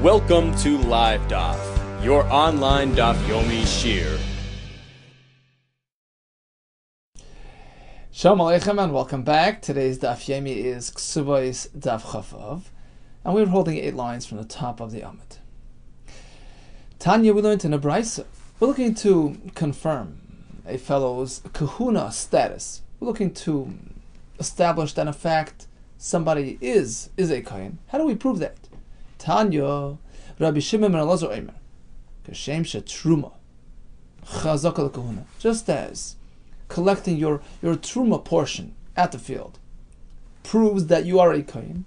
Welcome to Live Daf, your online Daf Yomi Shir. Shalom Aleichem and welcome back. Today's Daf Yomi is Kesubos Daf Chavav, and we're holding 8 lines from the top of the Amud. Tanya, we learned in a Brisa. We're looking to confirm a fellow's kahuna status. We're looking to establish that in fact somebody is a kohen. How do we prove that? Tanya, Rabbi Shimon ben Elazar Omer, Kashem shetruma, chazak al kahuna. Just as collecting your truma portion at the field proves that you are a kohen,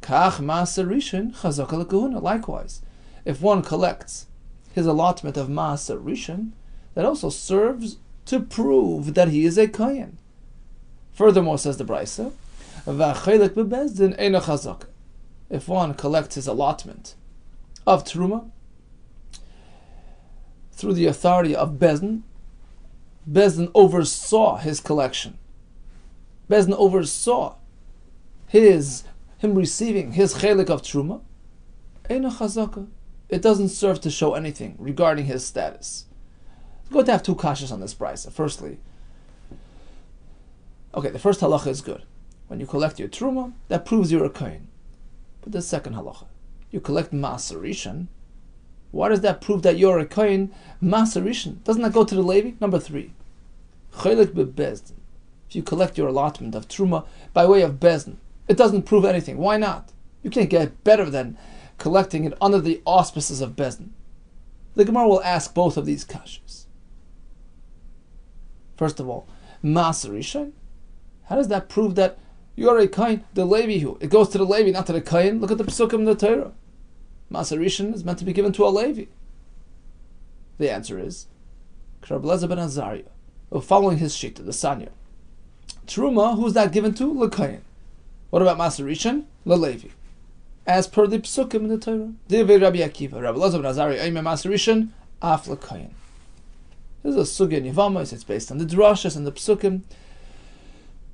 kach maaser rishon chazak al kahuna. Likewise, if one collects his allotment of maaser rishon, that also serves to prove that he is a kohen. Furthermore, says the Brisa, v'achelek bebezdin eino chazak. If one collects his allotment of truma through the authority of Bezdin, Bezdin oversaw his collection. Bezdin oversaw him receiving his chelik of truma. Eino chazaka. It doesn't serve to show anything regarding his status. We're going to have 2 kashas on this brisa. Firstly, the first halacha is good. When you collect your truma, that proves you're a kohen. But the second halacha, you collect maaser rishon. Why does that prove that you're a kohen? Maaser rishon, doesn't that go to the Levi? Number 3, chelik bebezdin. If you collect your allotment of truma by way of bezdin, it doesn't prove anything. Why not? You can't get better than collecting it under the auspices of bezdin. The Gemara will ask both of these kashas. First of all, maaser rishon. How does that prove that you're a kohen? The Levi, it goes to the Levi, not to the kohen. Look at the Pesukim in the Torah. Maaser rishon is meant to be given to a Levi. The answer is Rabbi Yehuda ben Azariah, following his shita, the Sanya. Truma, who's that given to? Le kohen. What about maaser rishon? Le Levi. As per the Pesukim in the Torah. Divrei Rabbi Akiva, Rabbi Yehuda ben Azariah, Eimer maaser rishon, af le kohen. This is a sugya in Yevamos. It's based on the drashas and the Pesukim.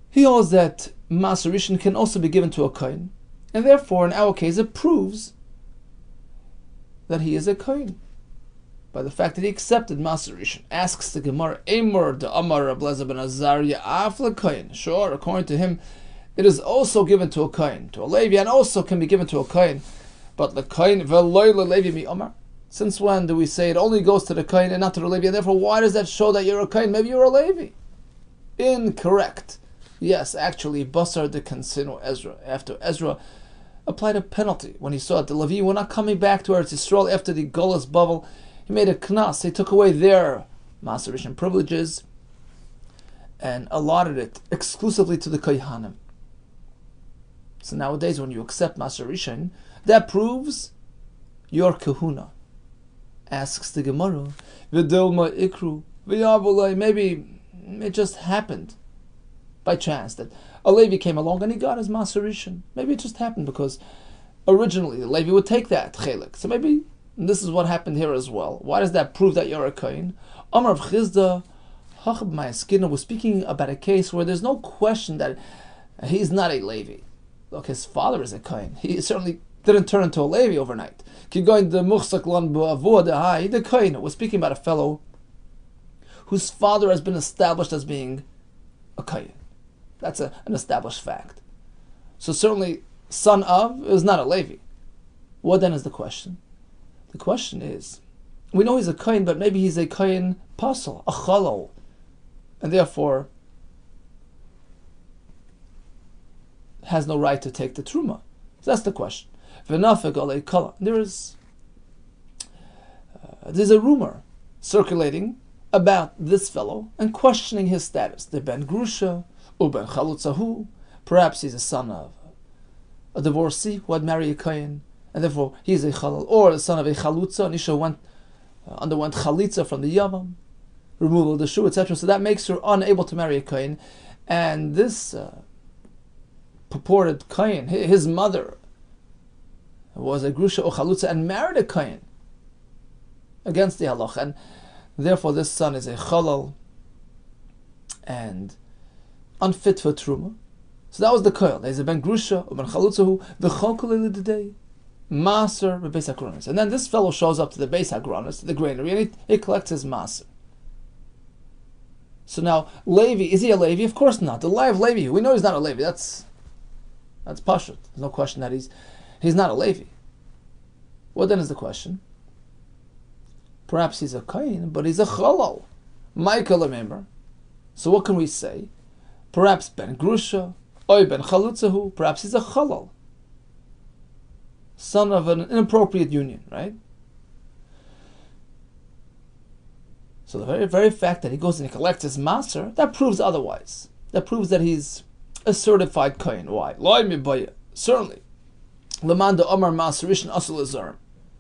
He holds that maaser rishon can also be given to a kohen, and therefore, in our case, it proves that he is a kohen by the fact that he accepted maaser rishon. Asks the Gemara, Eimer de Amar Rabbi Yehuda ben Azariah af le kohen. Sure, according to him, it is also given to a kohen, to a Levi, and also can be given to a kohen. But the kohen veloy le Levi mi Amar. Since when do we say it only goes to the kohen and not to the Levi? And therefore, why does that show that you're a kohen? Maybe you're a Levi. Incorrect. Yes, actually, Basar de Kansino Ezra, after Ezra applied a penalty when he saw that the Levi were not coming back to Eretz Yisrael after the Golas Bavel, he made a knas. He took away their maaser rishon privileges and allotted it exclusively to the kohanim. So nowadays, when you accept maaser rishon, that proves your kahuna. Asks the Gemara, V'dilma ikru v'yavulei. Maybe it just happened by chance that a Levi came along and he got his maaser rishon. Maybe it just happened because originally the Levi would take that chelik. So maybe this is what happened here as well. Why does that prove that you're a kohen? Amar of Chizda, Hachab Ma'askina was speaking about a case where there's no question that he's not a Levi. Look, his father is a kohen. He certainly didn't turn into a Levi overnight. The kohen was speaking about a fellow whose father has been established as being a kohen. That's an established fact. So certainly, son of is not a Levi. What then is the question? The question is, we know he's a kohen, but maybe he's a kohen pasal, a chalal, and therefore has no right to take the truma. So that's the question. There's a rumor circulating about this fellow and questioning his status. The ben grusha, uben chalutzahu. Perhaps he's a son of a divorcee who had married a kohen, and therefore he is a chalal, or the son of a chalutza. Nisha underwent chalitza from the yavam, removal of the shoe, etc. So that makes her unable to marry a kohen. And this purported kohen, his mother, was a grusha or chalutza and married a kohen against the halach, and therefore this son is a chalal and unfit for truma. So that was the koil. There's a ben grusha or ben chalutzahu v'chol kolei l'dedei. Maser bebeis hagranos. And then this fellow shows up to the beis hagranos, to the granary, and he collects his maser. So now, Levi, is he a Levi? Of course not. The lie of Levi, we know he's not a Levi. That's pashut. There's no question that he's not a Levi. What then is the question? Perhaps he's a Kain, but he's a Chalal. Michael, remember. So what can we say? Perhaps Ben Grusha, Oy Ben Chalutzahu, perhaps he's a Chalal. Son of an inappropriate union, right? So the very, very fact that he goes and he collects his maser, that proves otherwise. That proves that he's a certified Kain. Why? Certainly. Lamanda Omar Maserishan Asul Azarim.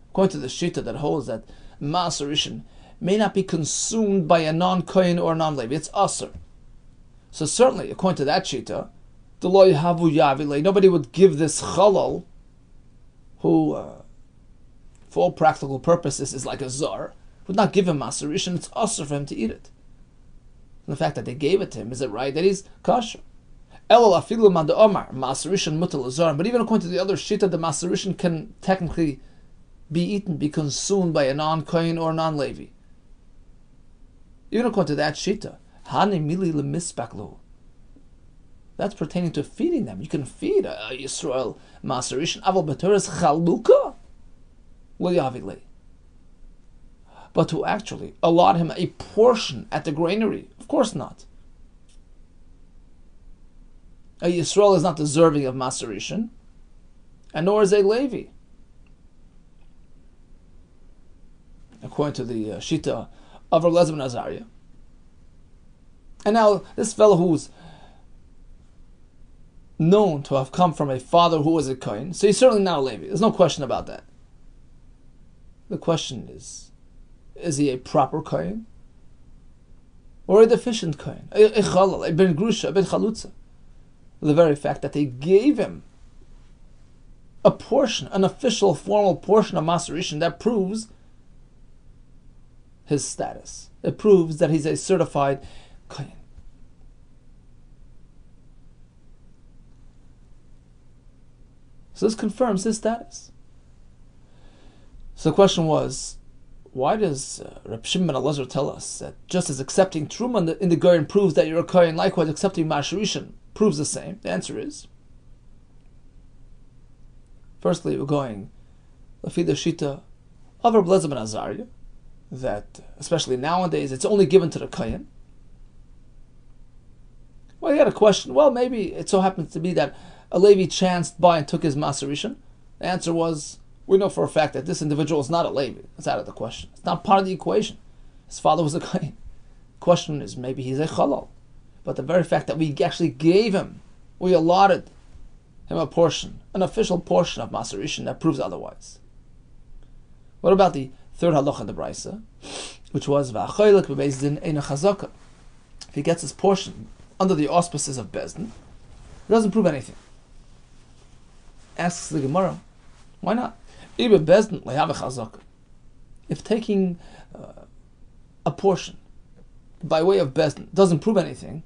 According to the Shita that holds that Maserishan may not be consumed by a non-Kain or non-Levi. It's Asr. So certainly, according to that Shita, the Lo Yahavu Yavile, nobody would give this Chalal, who, for all practical purposes, is like a Zar, would not give him Maserishan. It's Asr for him to eat it. And the fact that they gave it to him, is it right that he's kosher? Elul afilu man de'omar Maserishan mutal azarim. But even according to the other Shita, the Maserishan can technically be eaten, be consumed by a non-Kohen or non-Levi. Even according to that Shita, Hani mili lemisbaklu. That's pertaining to feeding them. You can feed a Yisrael Maserishan. Aval b'teres chaluka l'yavile. But to actually allot him a portion at the granary, of course not. A Yisrael is not deserving of Maserishan, and nor is a Levi. According to the Shita of Rabbi Elazar ben Azariah. And now, this fellow who's known to have come from a father who was a Kohen, so he's certainly not a Levi. There's no question about that. The question is he a proper Kohen? Or a deficient Kohen? A Chalal, a Ben Grusha, a Ben Chalutza? The very fact that they gave him a portion, an official, formal portion of Maserishan, that proves his status. It proves that he's a certified Kohen. So this confirms his status. So the question was, why does Reb Shimon ben Elazar tell us that just as accepting Truma in the Goyen proves that you're a Kohen, likewise accepting Maserishan proves the same? The answer is, firstly, we're going Lafi the Shita of Rabbi Elazar ben Azariah, that especially nowadays it's only given to the Kohen. Well, you had a question. Well, maybe it so happens to be that a Levi chanced by and took his Maserishan. The answer was, we know for a fact that this individual is not a Levi. It's out of the question. It's not part of the equation. His father was a Kohen. The question is, maybe he's a Chalal. But the very fact that we actually gave him, we allotted him a portion, an official portion of Maserishan, that proves otherwise. What about the third halacha in the Brisa, which was v'achoylek b'beis din eina chazaka? If he gets his portion under the auspices of Beis Din, it doesn't prove anything. Asks the Gemara, why not? If taking a portion by way of Beis Din doesn't prove anything,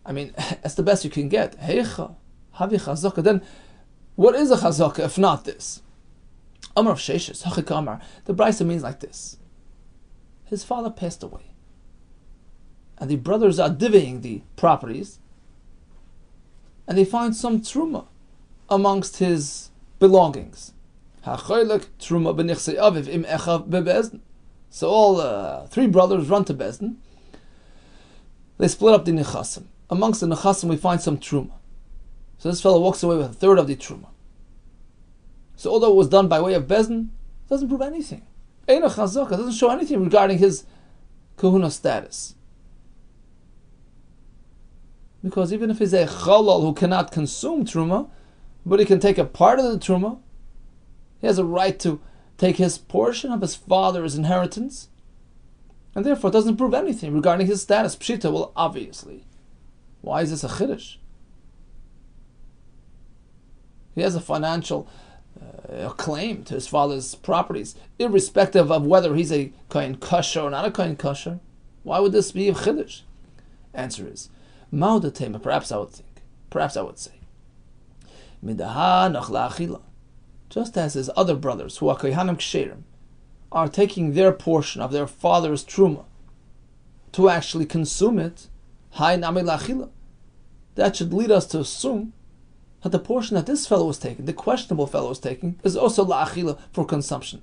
I mean, that's the best you can get. Heicha, havi chazaka. Then, what is a chazaka if not this? Amar of Sheshes, Hachik Amar. The Brisa means like this: his father passed away, and the brothers are divvying the properties, and they find some truma amongst his belongings. So all three brothers run to Beis Din. They split up the nechasim. Amongst the nechasim we find some truma. So this fellow walks away with a third of the truma. So although it was done by way of Beis Din, it doesn't prove anything. Eina chazaka, doesn't show anything regarding his kahuna status. Because even if he's a chalal who cannot consume truma, but he can take a part of the truma, he has a right to take his portion of his father's inheritance, and therefore it doesn't prove anything regarding his status. Pshita, well, obviously. Why is this a chiddush? He has a financial claim to his father's properties, irrespective of whether he's a kohen kosher or not a kohen kosher. Why would this be a chiddush? Answer is, perhaps I would say, midaha nach la'achila. just as his other brothers, who are Kohanim Ksherim, are taking their portion of their father's truma to actually consume it, that should lead us to assume that the portion that this fellow was taking, the questionable fellow was taking, is also la'achila, for consumption.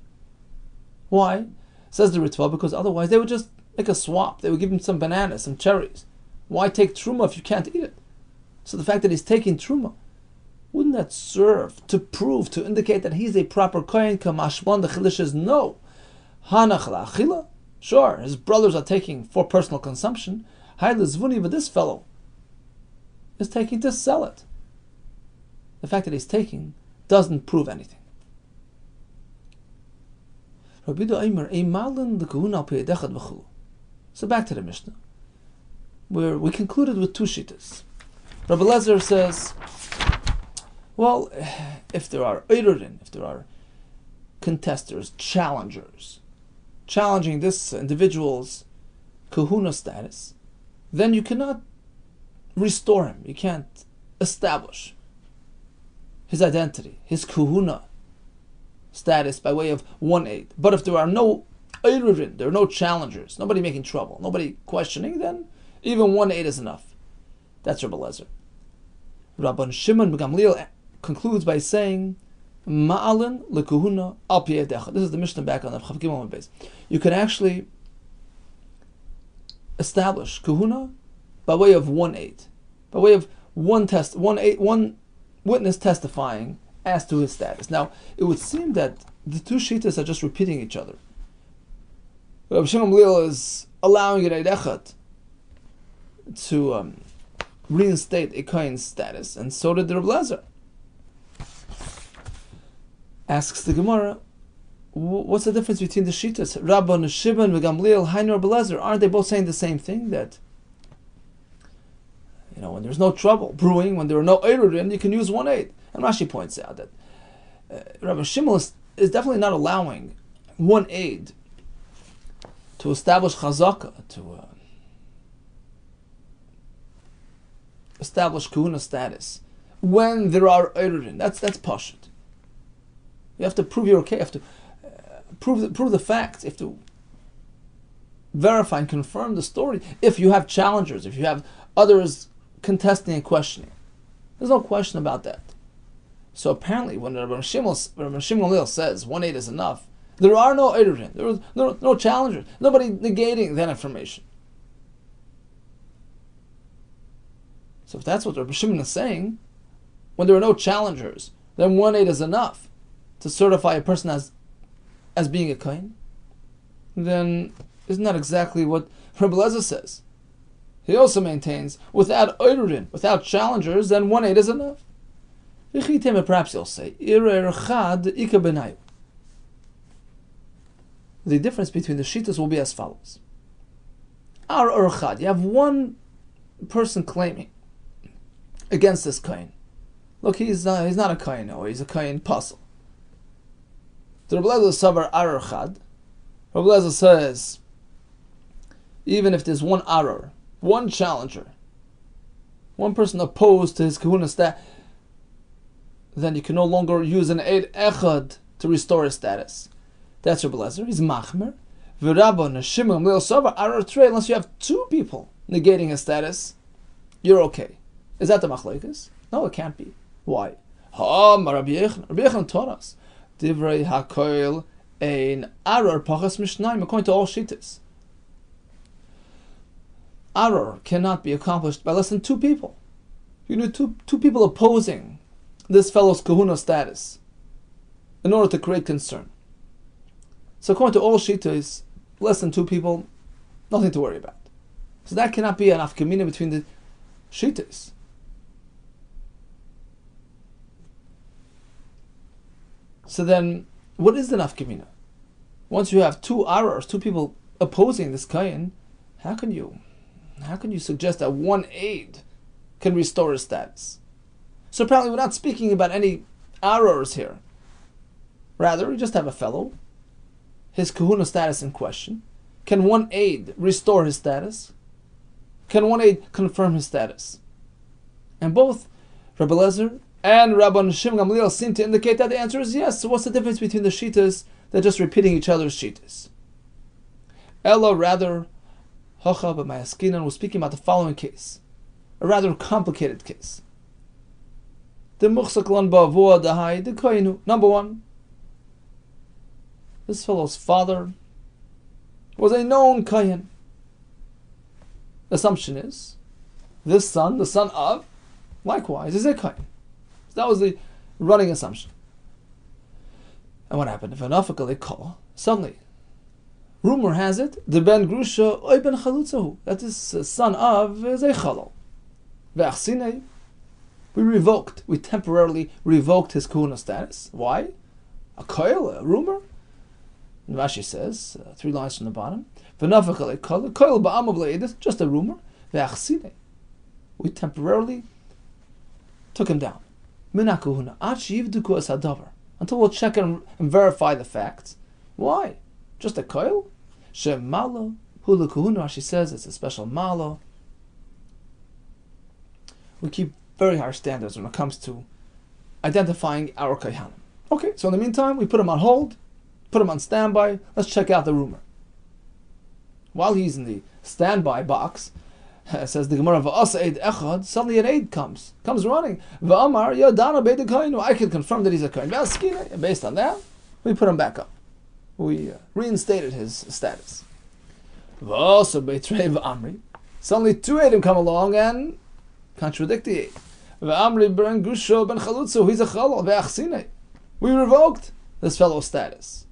Why? Says the Ritva, because otherwise they would just make a swap. They would give him some bananas, some cherries. Why take truma if you can't eat it? So the fact that he's taking truma, wouldn't that serve to prove, to indicate that he's a proper kohen? Kamashman, the chilish is no. Hanach la'achila? Sure, his brothers are taking for personal consumption. Haylizvuni, but this fellow is taking to sell it. The fact that he's taking doesn't prove anything. So back to the Mishnah, where we concluded with two shittas. Rabbi Lezer says, well, if there are eirurin, if there are contesters, challengers, challenging this individual's kahuna status, then you cannot restore him. You can't establish his identity, his kahuna status by way of 1/8. But if there are no eirurin, there are no challengers, nobody making trouble, nobody questioning, then even 1/8 is enough. That's Rabbi Lezer. Rabban Shimon Gamliel concludes by saying, Ma'alin lekuhuna al piyedecha. This is the Mishnah back on the Chav Gimel base. You can actually establish kahuna by way of 1/8, by way of one witness testifying as to his status. Now, it would seem that the two shittas are just repeating each other. Rabbi Shimon Gamliel is allowing an eid echad to reinstate a kohen's status, and so did the Rabbi Lezer. Asks the Gemara, what's the difference between the shittas? Rabban Shimon and Gamliel, Hainu Rabbi Lezer, aren't they both saying the same thing? That, when there's no trouble brewing, when there are no eirurin, you can use 1/8. And Rashi points out that Rabbi Shimon is definitely not allowing 1/8 to establish chazaka, to establish kahuna status when there are eirurin. That's pashut. You have to prove you're okay. You have to prove the facts. You have to verify and confirm the story. If you have challengers, if you have others contesting and questioning, there's no question about that. So apparently, when Rabbi Shimon Gamliel says 1/8 is enough, there are no eirurin, there are no challengers, nobody negating that information. So if that's what Rabbi Shimon is saying, when there are no challengers, then 1/8 is enough to certify a person as being a kohen, then isn't that exactly what Rabbi Lezer says? He also maintains, without eirurin, without challengers, then 1/8 is enough. Perhaps he'll say, the difference between the shittas will be as follows. You have one person claiming against this kohen. Look, he's not a kohen, or he's a kohen puzzle. The Rabbi Lezer savar arar chad. Rabbi Lezer says, even if there's one arar, one challenger, one person opposed to his kahuna status, then you can no longer use an eid echad to restore his status. That's Rabbi Lezer. He's machmer. V'Rabban Shimon Gamliel savar arar trei. Unless you have two people negating his status, you're okay. Is that the machlokes? No, it can't be. Why? Rabbi Yehuda taught us. Divrei hakoil ein arar pachas mishnayim, according to all shittas. Arar cannot be accomplished by less than two people. You need two people opposing this fellow's kahuna status in order to create concern. So according to all shittas, less than two people, nothing to worry about. So that cannot be an afkamina between the shittas. So then, what is the nafkamina? Once you have two arars, two people opposing this kohen, how can you suggest that 1/8 can restore his status? So apparently we're not speaking about any arars here. Rather, we just have a fellow, his kahuna status in question. Can 1/8 restore his status? Can 1/8 confirm his status? And both Rabbi Lezer And Rabban Shimon Gamliel seem to indicate that the answer is yes. So what's the difference between the shitas? They're just repeating each other's shitas. Ella, rather, Hocha b'mayaskinan was speaking about the following case, a rather complicated case. The muchsak lan ba'avua dahai the koinu. Number one, this fellow's father was a known kohen. Assumption is, this son, the son of, likewise, is a kohen. That was the running assumption. And what happened? If an afakal call, suddenly, rumor has it, the ben grusha oy ben chalutzahu, that this son of is a chalal. Ve'achsinei, we temporarily revoked his kahuna status. Why? A koil, a rumor? And Rashi says, 3 lines from the bottom, v'nafakal koil ba'amav le'edis, just a rumor. Ve'achsinei, we temporarily took him down. Until we'll check and verify the facts. Why? Just a koil? Shem malo hula kahuna. She says it's a special malo. We keep very high standards when it comes to identifying our kohanim. Okay, so in the meantime, we put him on hold, put him on standby. Let's check out the rumor. While he's in the standby box, says the Gemara, suddenly an aid comes running. I can confirm that he's a kohen. And based on that, we put him back up. We reinstated his status. Suddenly 2 Eidim come along and contradict the aid. He's a chalal. We revoked this fellow's status.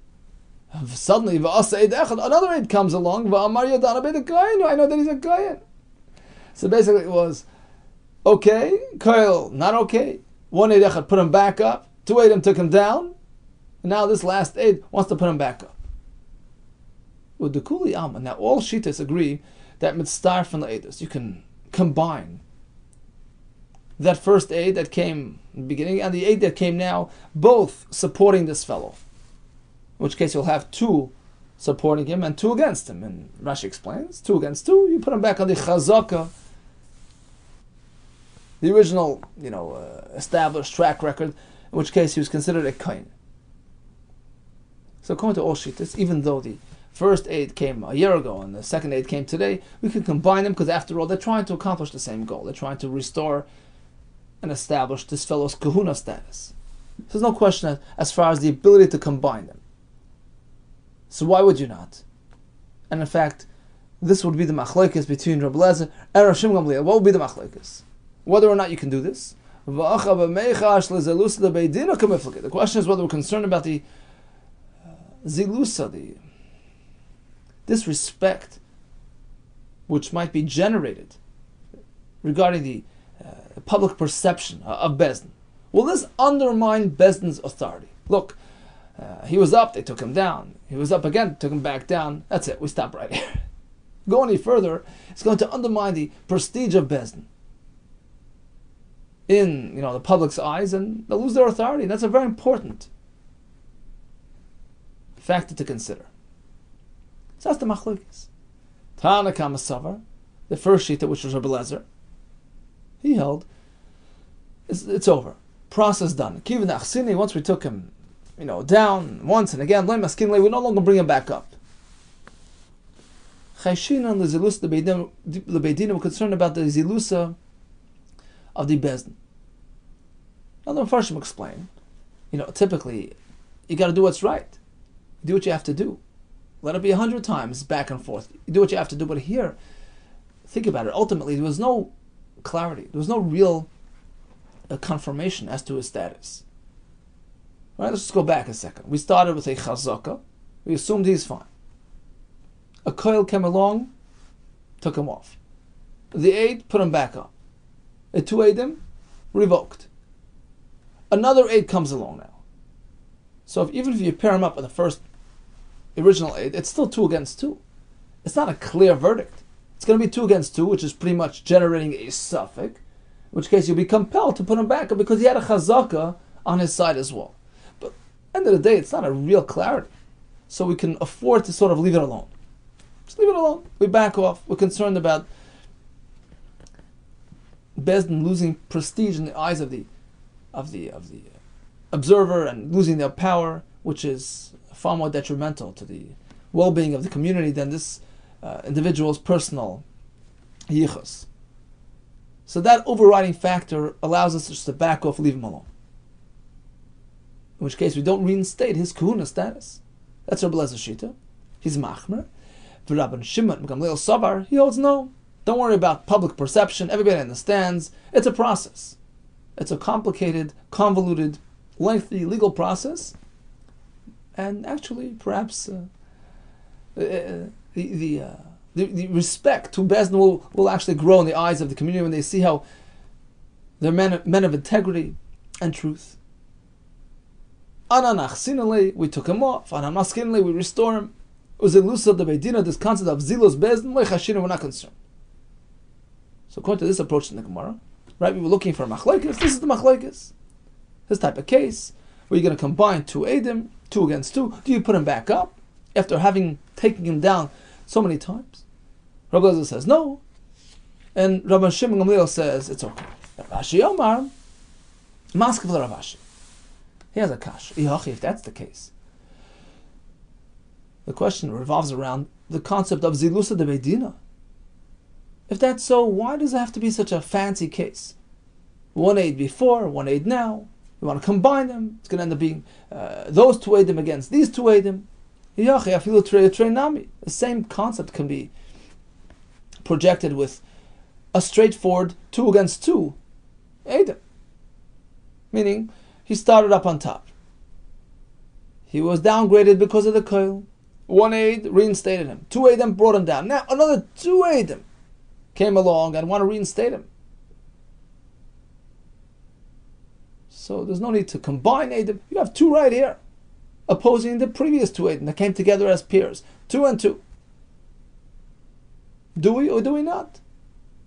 Suddenly another aid comes along. I know that he's a kohen. So basically it was, okay, koil, not okay. 1 aid echad put him back up. 2 aidim took him down. And now this last aid wants to put him back up. With the kuli alma, now all shitas agree that mitzvah from the aidus, you can combine that first aid that came in the beginning and the aid that came now, both supporting this fellow. In which case you'll have 2 supporting him and 2 against him. And Rashi explains, 2 against 2, you put him back on the chazaka, the original, established track record, in which case he was considered a kohen. So according to all shittas, even though the first aid came a year ago and the second aid came today, we can combine them because after all, they're trying to accomplish the same goal. They're trying to restore and establish this fellow's kahuna status. There's no question as far as the ability to combine them. So why would you not? And in fact, this would be the machlekes between Rabbi Lezer and Rav Shimon Gamliel. What would be the machlekes? Whether or not you can do this. The question is whether we're concerned about the zilusa, the disrespect which might be generated regarding the public perception of Bezdin. Will this undermine Bezdin's authority? Look, he was up, they took him down. He was up again, took him back down. That's it, we stop right here. Go any further, it's going to undermine the prestige of Bezdin in the public's eyes, and they'll lose their authority. That's a very important factor to consider. So that's the machlokes. Tana Kamasavar, the first shita, which was Rabbi Lezer, he held, it's over. Process done. Kivin Achsini, once we took him down once and again, we no longer bring him back up. Chayshinan l'zilus l'beidina, we're concerned about the zilusa of the bezdin. Now the Mepharshim explain, typically you got to do what's right. Do what you have to do. Let it be 100 times back and forth. You do what you have to do. But here, think about it. Ultimately, there was no clarity. There was no real confirmation as to his status. All right, let's just go back a second. We started with a chazaka. We assumed he's fine. A koil came along, took him off. The aid put him back up. A 2 aidim revoked. Another aid comes along now. So even if you pair him up with the first original aid, it's still 2 against 2. It's not a clear verdict. It's going to be 2 against 2, which is pretty much generating a suffix, in which case you'll be compelled to put him back up because he had a chazaka on his side as well. But at the end of the day, it's not a real clarity. So we can afford to sort of leave it alone. Just leave it alone. We back off. We're concerned about Bezdin losing prestige in the eyes of the observer and losing their power, which is far more detrimental to the well-being of the community than this individual's personal yichus. So that overriding factor allows us just to back off, leave him alone. In which case we don't reinstate his kahuna status. That's Rabbi Elazar Shita. He's machmer. For Rabbi Shimon Gamliel Savar, he holds no. Don't worry about public perception. Everybody understands. It's a process. It's a complicated, convoluted, lengthy legal process. And actually, perhaps the respect to Bezdin will actually grow in the eyes of the community when they see how they're men of integrity and truth. Ananach we took him off. Anamaskinle, we restore him. Uzilusa the Beidina, this concept of Zilos Bezdin, we're not concerned. So according to this approach in the Gemara, right, we were looking for a machlekes. This is the machlekes. This type of case, where you're going to combine two edim, 2 against 2. Do you put him back up after having taken him down so many times? Rabbi Elazar says no, and Rabbi Shimon Gamliel says it's okay. Ravashi Omar, Maskav Ravashi. He has a kash. If that's the case, the question revolves around the concept of Zilusa de Beidina. If that's so, why does it have to be such a fancy case? 1 aid before, 1 aid now. We want to combine them. It's going to end up being those 2 edim against these 2 edim. The same concept can be projected with a straightforward 2 against 2 edim. Meaning, he started up on top. He was downgraded because of the koil. 1 aid reinstated him. 2 edim brought him down. Now another 2 edim came along and want to reinstate him. So there's no need to combine edim. You have 2 right here, opposing the previous 2 edim that came together as peers. 2 and 2. Do we or do we not?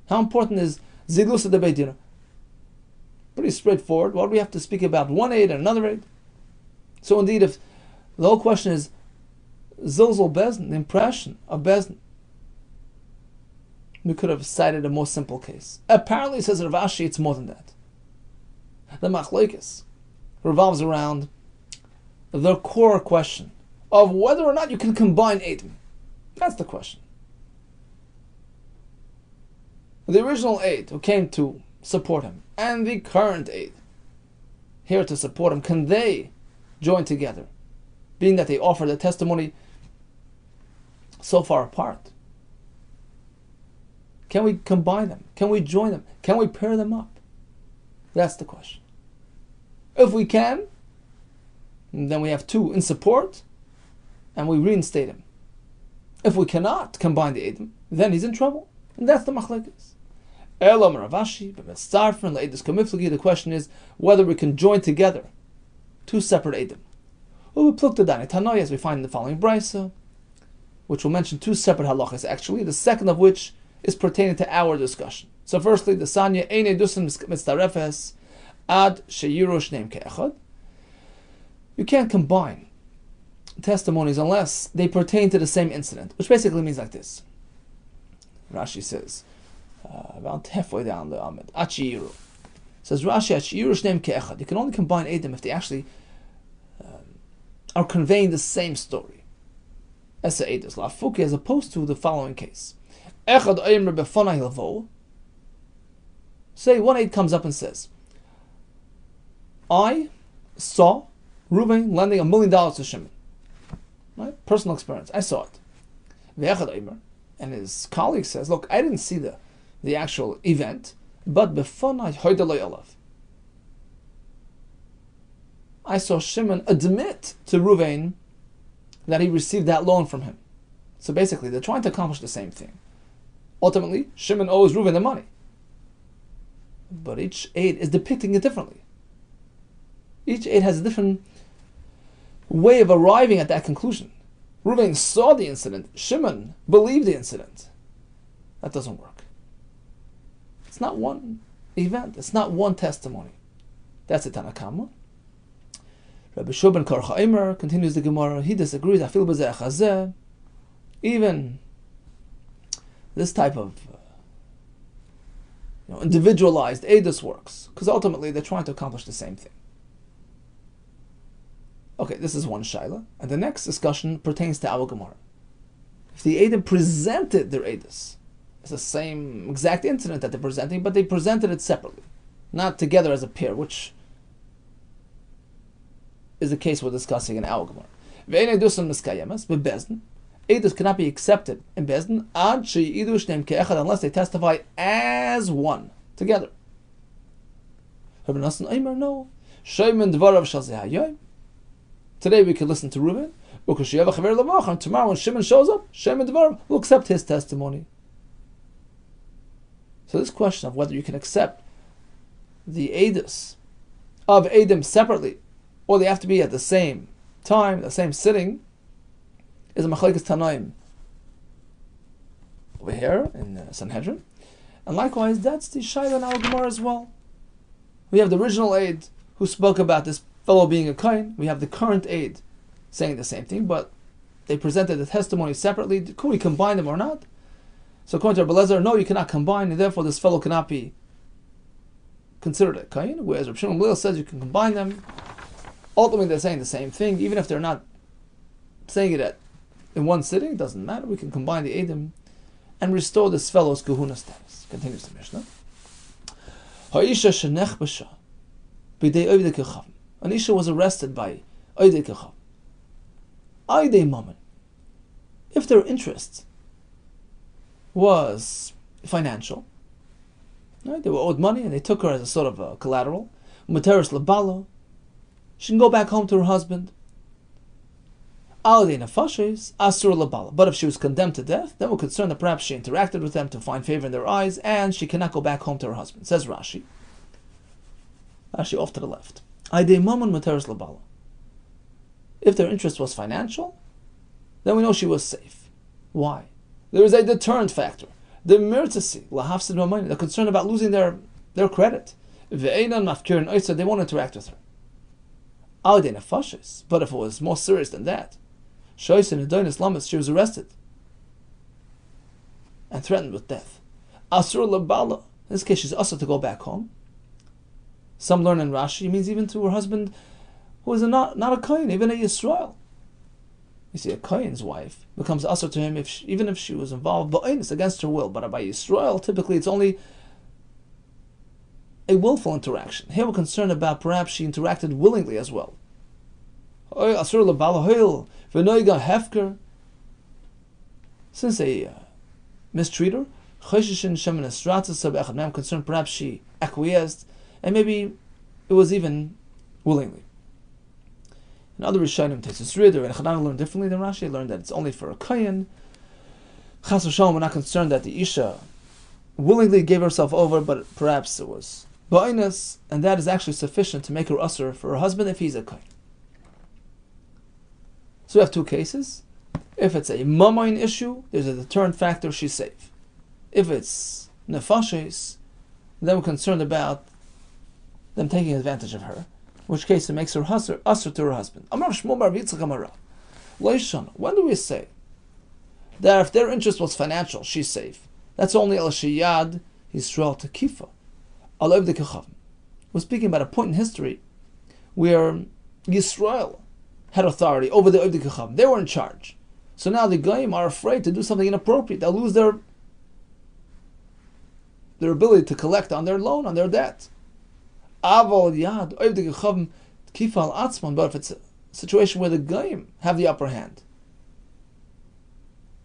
How important is Zilusa de Beidina? Pretty straightforward. Why do we have to speak about 1 aid and another aid? So indeed, if the whole question is Zilzal Bezdin, the impression of Bezdin, we could have cited a more simple case. Apparently, says Rav Ashi, it's more than that. The machlekes revolves around the core question of whether or not you can combine edim. That's the question. The original aid who came to support him and the current aid here to support him, can they join together, being that they offer the testimony so far apart? Can we combine them? Can we join them? Can we pair them up? That's the question. If we can, then we have 2 in support, and we reinstate him. If we cannot combine the edim, then he's in trouble. And that's the machlekes. Elam Ravashi, the question is whether we can join together 2 separate edim. As we find in the following brisa, which will mention 2 separate halachas actually, the second of which is pertaining to our discussion. So firstly, the Sanya Ein Edusim Mitztarefes Ad Sheyiru Shneim Ke'echad. You can't combine testimonies unless they pertain to the same incident, which basically means like this. Rashi says, about halfway down the Amid, Achiyiru. Says Rashi, Achiyiru Shneim Ke'echad. You can only combine edim if they actually are conveying the same story. As opposed to the following case. Say 1 aid comes up and says, I saw Reuben lending $1 million to Shimon. Right? Personal experience. I saw it. And his colleague says, look, I didn't see the actual event, but I saw Shimon admit to Reuven that he received that loan from him. So basically, they're trying to accomplish the same thing. Ultimately, Shimon owes Reuven the money. But each aid is depicting it differently. Each aid has a different way of arriving at that conclusion. Reuven saw the incident. Shimon believed the incident. That doesn't work. It's not one event. It's not one testimony. That's a Tanakama. Rabbi Shobin Karcha Eimer continues the Gemara. He disagrees. I feel b'zeh. Even this type of individualized edus works, because ultimately they're trying to accomplish the same thing. Okay, this is one shaila, and the next discussion pertains to our Gemara. If the Eidim presented their edus, it's the same exact incident that they're presenting, but they presented it separately, not together as a pair, which is the case we're discussing in our Gemara. Ve'en edusan miskayemas bebezdin. Edus cannot be accepted in bezdin ad sheyidu shneim ke'echad, unless they testify as one together. Rabbi Nassan Eimer, no. Sheimen dvarav shal zehayim. Today we could listen to Reuben. And tomorrow when Shimon shows up, Sheimen dvarav will accept his testimony. So this question of whether you can accept the edus of Eidim separately, or they have to be at the same time, the same sitting, is a machlekes tanaim over here in Sanhedrin. And likewise, that's the shayla in our Gemara as well. We have the original aid who spoke about this fellow being a kohen. We have the current aid saying the same thing, but they presented the testimony separately. Could we combine them or not? So according to Rabbi Lezer, no, you cannot combine, and therefore this fellow cannot be considered a kohen. Whereas Rabbi Shimon Gamliel says you can combine them. Ultimately, they're saying the same thing, even if they're not saying it in one sitting. It doesn't matter. We can combine the edim and restore this fellow's kahuna status. Continues the Mishnah. Ha'isha shenech b'sha b'dei oivdei kechav. An isha was arrested by oivdei kechav. Oivdei mammon. If their interest was financial, right? They were owed money and they took her as a sort of a collateral. Materis labalo. She can go back home to her husband. But if she was condemned to death, then we're concerned that perhaps she interacted with them to find favor in their eyes, and she cannot go back home to her husband. Says Rashi. Rashi off to the left. If their interest was financial, then we know she was safe. Why? There is a deterrent factor. The they're concerned about losing their credit. They won't interact with her. But if it was more serious than that, she was arrested and threatened with death. In this case, she's also to go back home. Some learn in Rashi, it means even to her husband, who is not a kohen, even a Yisrael. You see, a kohen's wife becomes usher to him even if she was involved, but it's against her will. But by Yisrael, typically it's only a willful interaction. Here we're concerned about perhaps she interacted willingly as well. Since they mistreat her, I'm concerned perhaps she acquiesced, and maybe it was even willingly. In other Rishonim, Tesis Rider and Chanana learn differently than Rashi. They learned that it's only for a kohen. Chas v'shalom, we're not concerned that the Isha willingly gave herself over, but perhaps it was ba'inus, and that is actually sufficient to make her usher for her husband if he's a kohen. So we have two cases. If it's a mamain issue, there's a deterrent factor, she's safe. If it's nefashes, then we're concerned about them taking advantage of her, in which case it makes her usher to her husband. When do we say that if their interest was financial, she's safe? That's only al shiyad Yisrael tekifa. We're speaking about a point in history where Yisrael had authority over the Oivdei Kechav. They were in charge. So now the Goyim are afraid to do something inappropriate. They'll lose their ability to collect on their loan, on their debt. Aval yad Oivdei Kechav kifal atzman. But if it's a situation where the Goyim have the upper hand,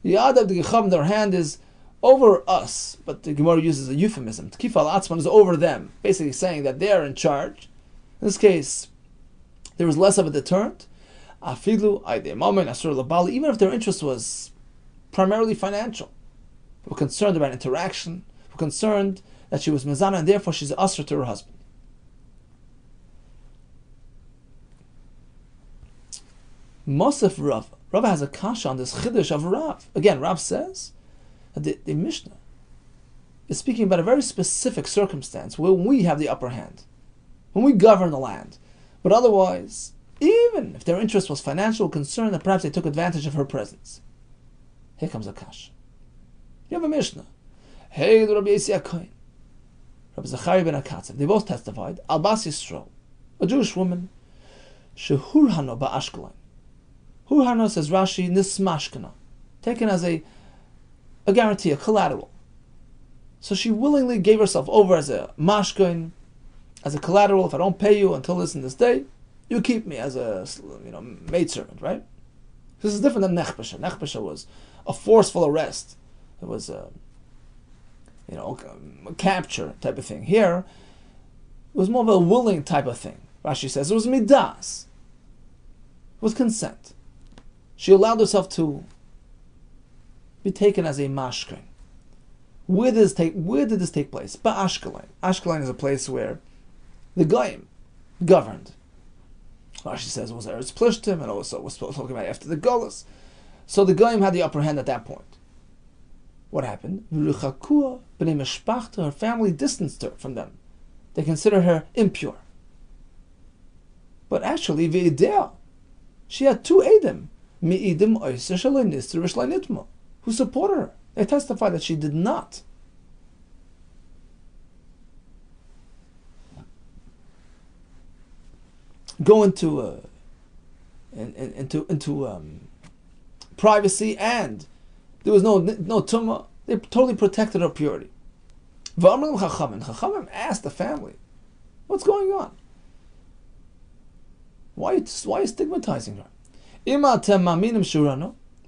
yad Oivdei Kechav, their hand is over us, but the Gemara uses a euphemism. Kifal atzman is over them, basically saying that they are in charge. In this case, there is less of a deterrent. Even if their interest was primarily financial, we're concerned about interaction. We're concerned that she was mezana, and therefore she's usher to her husband. Mosef Rav has a kasha on this chiddush of Rav. Again, Rav says that the Mishnah is speaking about a very specific circumstance where we have the upper hand, when we govern the land. But otherwise, even if their interest was financial concern, that perhaps they took advantage of her presence. Here comes a kasha. You have a Mishnah. Hey, the Rabbi Yisrael Kohen. Rabbi Zachariah ben Akatzev, they both testified, Al Bas Yisrael, a Jewish woman, Shehurhano ba'ashkelon. Hurhano, says Rashi, nismashkana, taken as a guarantee, a collateral. So she willingly gave herself over as a mashkin, as a collateral. If I don't pay you until this and this day, you keep me as a maidservant, right? This is different than nechbasha. Nechbasha was a forceful arrest. It was a capture type of thing. Here, it was more of a willing type of thing. Rashi says it was midas. It was consent. She allowed herself to be taken as a mashkin. Where did this take place? Ba'ashkelon. Ashkelon is a place where the Goyim governed. Rashi says it was Eretz Plishtim, and also was talking about after the Golas. So the Goyim had the upper hand at that point. What happened? Her family distanced her from them. They considered her impure. But actually, she had two Edom, who supported her. They testified that she did not go into privacy, and there was no tumah. They totally protected her purity. Chachamim asked the family, "What's going on? Why are you stigmatizing her?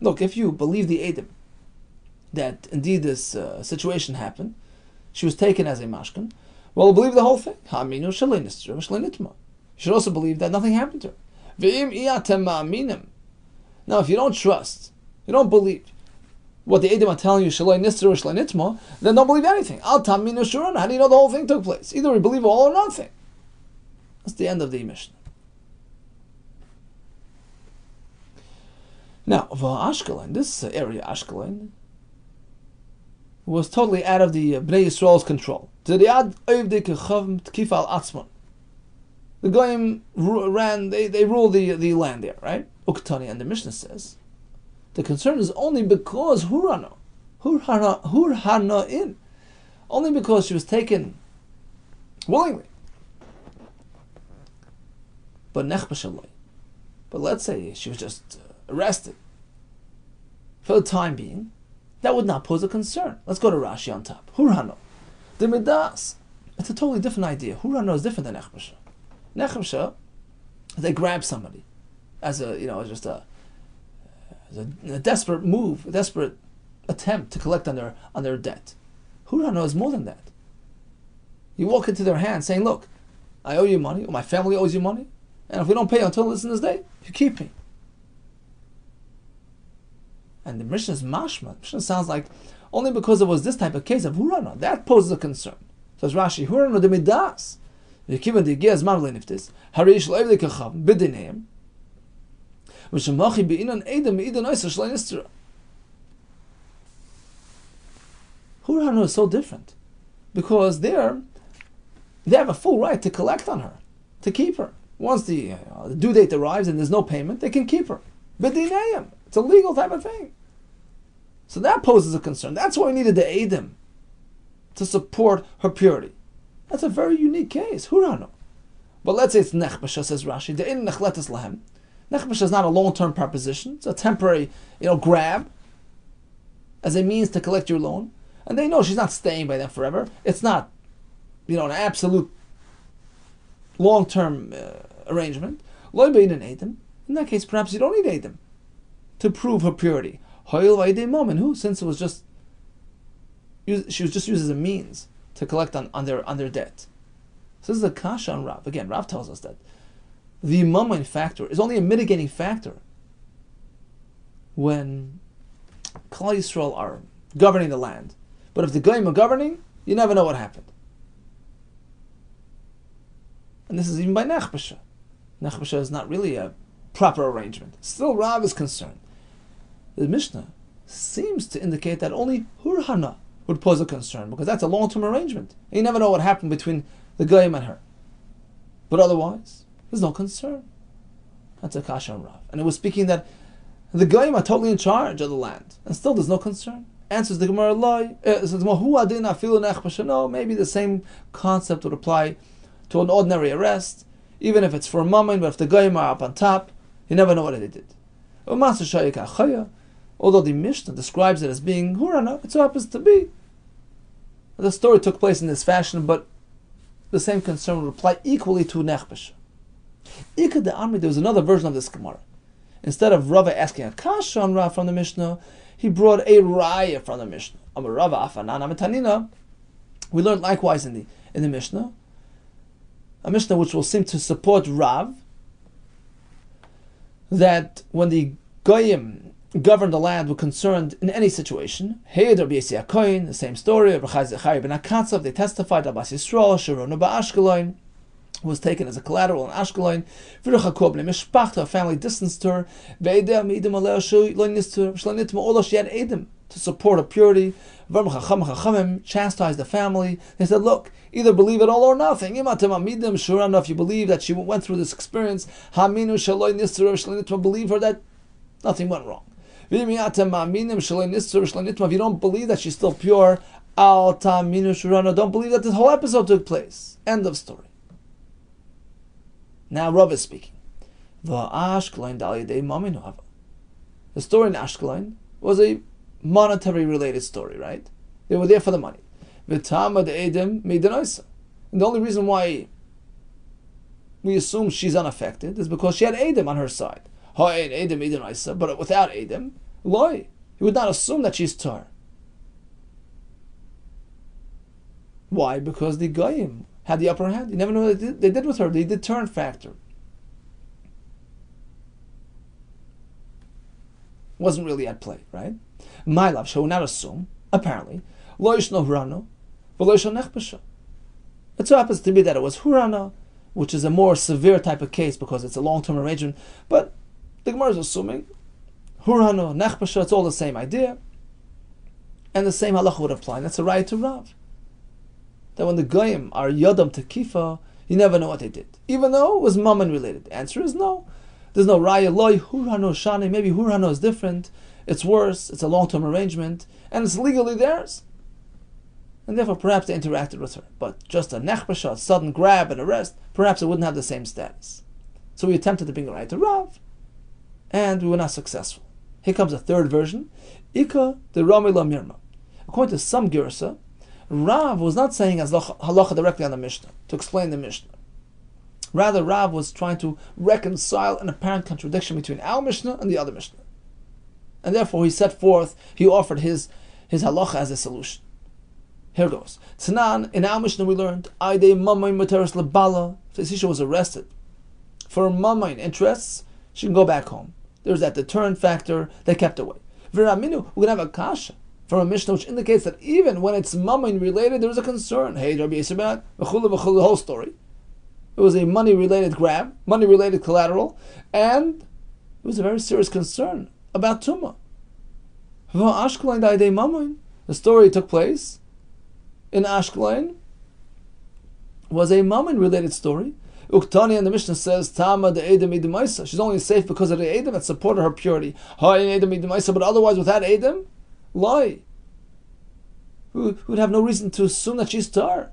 Look, if you believe the Edom, that indeed this situation happened, she was taken as a mashkin, well, believe the whole thing. You should also believe that nothing happened to her. Now, if you don't trust, you don't believe what the Edom are telling you, then don't believe anything. How do you know the whole thing took place? Either we believe all or nothing. That's the end of the Mishnah. Now, Ashkelon, this area, Ashkelon, was totally out of the Bnei Yisrael's control. The Goyim ran, they ruled the land there, right? Uktani, and the Mishnah says, the concern is only because Hurhana in, only because she was taken willingly. But nechbashaloi. But let's say she was just arrested for the time being, that would not pose a concern. Let's go to Rashi on top. Hurhano. The midas. It's a totally different idea. Hurhano is different than nechbasha. Nechbasha, they grab somebody as a desperate move, a desperate attempt to collect on their debt. Hurhano is more than that. You walk into their hands saying, "Look, I owe you money, or my family owes you money, and if we don't pay until this and this day, you keep me." And the Mishnah is mashma. The Mishnah sounds like only because it was this type of case of Hurhano, that poses a concern. So as Rashi, Hurhano de midas. V'kivan de gez marle niftis. Harish lo'ev de kacham b'dineim. V'shemachi be'inan edem be'idan oisa shlai nistira. Hurhano is so different because they have a full right to collect on her, to keep her. Once the due date arrives and there's no payment, they can keep her. B'dineim. It's a legal type of thing. So that poses a concern. That's why we needed the Edom to support her purity. That's a very unique case. Hurhano. But let's say it's nechbasha, says Rashi. The in nechletes lahem. Nechbasha is not a long-term proposition. It's a temporary, grab as a means to collect your loan. And they know she's not staying by them forever. It's not, an absolute long-term arrangement. Lo bein an Edom. In that case, perhaps you don't need Edom to prove her purity. Since it was she was just used as a means to collect on their debt. So this is a kasha on Rav. Again, Rav tells us that the mammon factor is only a mitigating factor when Klal Yisrael are governing the land. But if the Goyim are governing, you never know what happened. And this is even by Nechbasha. Nechbasha is not really a proper arrangement. Still, Rav is concerned. The Mishnah seems to indicate that only Hurhana would pose a concern, because that's a long-term arrangement. And you never know what happened between the Goyim and her. But otherwise, there's no concern. That's a kasha on Rav. And it was speaking that the Goyim are totally in charge of the land, and still there's no concern. Answers the Gemara, no, maybe the same concept would apply to an ordinary arrest, even if it's for a moment, but if the goyim are up on top, you never know what they did. Although the Mishnah describes it as being hurana, it so happens to be. The story took place in this fashion, but the same concern would apply equally to nechbasha. There was another version of this Gemara. Instead of Rava asking a kasha on Rav from the Mishnah, he brought a raya from the Mishnah. We learned likewise in the Mishnah, a Mishnah which will seem to support Rav, that when the goyim governed the land were concerned in any situation, the same story, they testified that Abbas Yisrael, Sharona ba'Ashkelon, was taken as a collateral in Ashkelon, a family distanced her, although she had Edom to support her purity, chastised the family. They said, look, either believe it all or nothing. Sure enough, you believe that she went through this experience, believe her that nothing went wrong. If you don't believe that she's still pure, don't believe that this whole episode took place. End of story. Now Rav is speaking. The story in Ashkelon was a monetary related story, right? They were there for the money. And the only reason why we assume she's unaffected is because she had Edom on her side. But without Edom, you would not assume that she's tar. Why? Because the Goyim had the upper hand. You never know what they did with her. The deterrent factor wasn't really at play, right? My love, she would not assume, apparently, lo yishno hurano, v'lo yishno nechbasha. It so happens to be that it was hurana, which is a more severe type of case because it's a long-term arrangement, but the Gemara is assuming hurano, nechbasha, it's all the same idea, and the same halacha would apply. And that's a right to Rav. That when the goyim are yodam tekifa, you never know what they did, even though it was mammon related. The answer is no. There's no raya loy hurano shani. Maybe hurano is different. It's worse. It's a long-term arrangement, and it's legally theirs. And therefore, perhaps they interacted with her. But just a nechbasha, a sudden grab and arrest, perhaps it wouldn't have the same status. So we attempted to bring a raya to Rav, and we were not successful. Here comes a third version. Ika the Rami la Mirma. According to some Girsa, Rav was not saying as halacha directly on the Mishnah, to explain the Mishnah. Rather, Rav was trying to reconcile an apparent contradiction between our Mishnah and the other Mishnah. And therefore he offered his halacha as a solution. Here goes. Tanan, in our Mishnah we learned, Aidei mamayin materis lebala. If this Isha was arrested for mamayin interests, she can go back home. There's that deterrent factor that kept away. V'raminu, we're going to have a kasha from a Mishnah which indicates that even when it's mamayin related, there is a concern. Hey, Rabbi Yehuda, the whole story. It was a money-related grab, money-related collateral, and it was a very serious concern about Tumah. The story took place in Ashkelon was a mammon-related story. Uktani, and the Mishnah says, Tama de Edom Edomaisa. She's only safe because of the Edom that supported her purity. But otherwise, without Edom, lie. We would have no reason to assume that she's tar.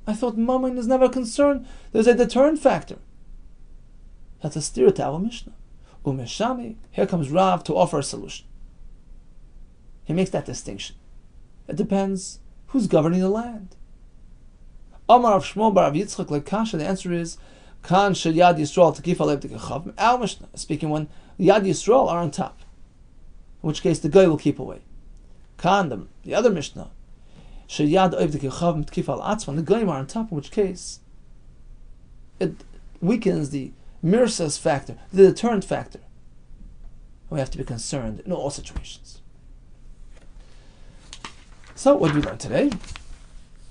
I thought mammon is never a concern. There's a deterrent factor. That's a steer to our Mishnah. Umeshani, here comes Rav to offer a solution. He makes that distinction. It depends who's governing the land. Amar of Shmuel bar Rav Yitzchak like Kasha, the answer is Kan shel Yad Yisrael tekif alev tekechav. Our Mishnah is speaking when Yad Yisrael are on top, in which case the guy will keep away. Kan, the other Mishnah, shel Yad oiv tekechav tekif al atzman, the goyim are on top, in which case it weakens the mirsas factor, the deterrent factor. We have to be concerned in all situations. So, what did we learn today?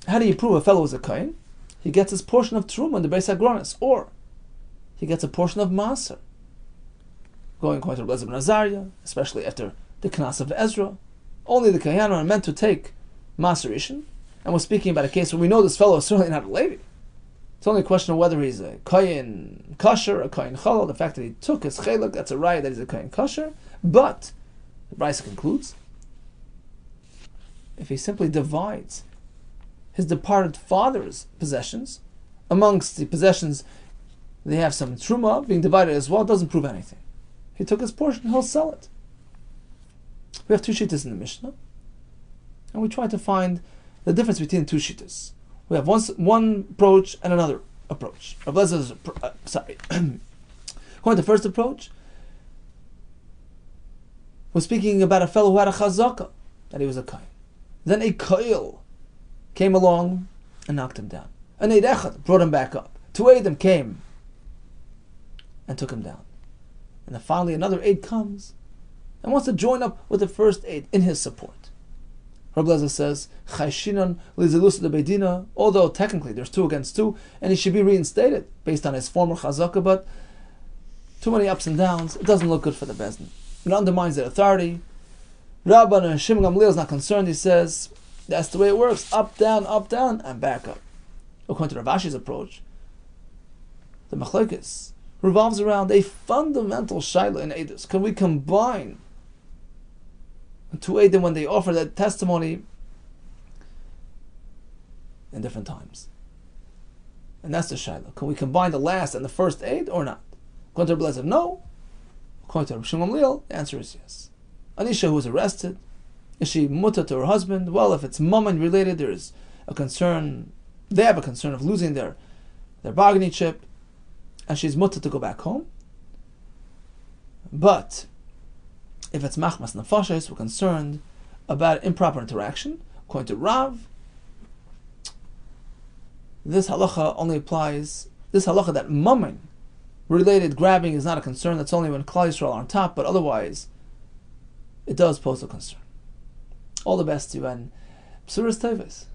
How do you prove a fellow is a kohen? He gets his portion of truma in the Beis Hagronis, or he gets a portion of maser. Going according to Rabbi Nazariah, especially after the Knas of Ezra, only the kohen are meant to take maser rishon, and we're speaking about a case where we know this fellow is certainly not a Levi. It's only a question of whether he's a kohen kosher, a kohen chalal. The fact that he took his chelak, that's a raya that he's a kohen kosher. But The Brisa concludes, if he simply divides his departed father's possessions amongst the possessions they have some truma being divided as well, it doesn't prove anything. He took his portion, he'll sell it. We have two shittas in the Mishnah, and we try to find the difference between the two shittas. We have one approach and another approach. According to the first approach, we're speaking about a fellow who had a chazaka, that he was a kohen. Then a koil came along and knocked him down. An eid echad brought him back up. Two eidim came and took him down. And then finally another eid comes and wants to join up with the first eid in his support. Rabbi Yehuda says, Chayshinan lizilus de beidina, although technically there's 2 against 2, and he should be reinstated based on his former chazaka, but too many ups and downs, it doesn't look good for the bezdin. It undermines their authority. Rabban Shimon Gamliel is not concerned. He says, that's the way it works, up, down, and back up. According to Rav Ashi's approach, the machlokes revolves around a fundamental shaila in Eidos. Can we combine two Eidim when they offer that testimony in different times? And that's the shaila. Can we combine the last and the first Eid or not? According to Rabbi Yehuda, no. According to Rabbi Shimon Gamliel, the answer is yes. Anisha who was arrested, is she mutter to her husband? Well, if it's mammon related, there's a concern. They have a concern of losing their bargaining chip, and she's mutter to go back home. But if it's machmas nefashos, we're concerned about improper interaction. According to Rav, this halacha only applies. This halacha that mammon related grabbing is not a concern. That's only when Klal Yisrael are on top, but otherwise, it does pose a concern. All the best to you and B'suras Tovos.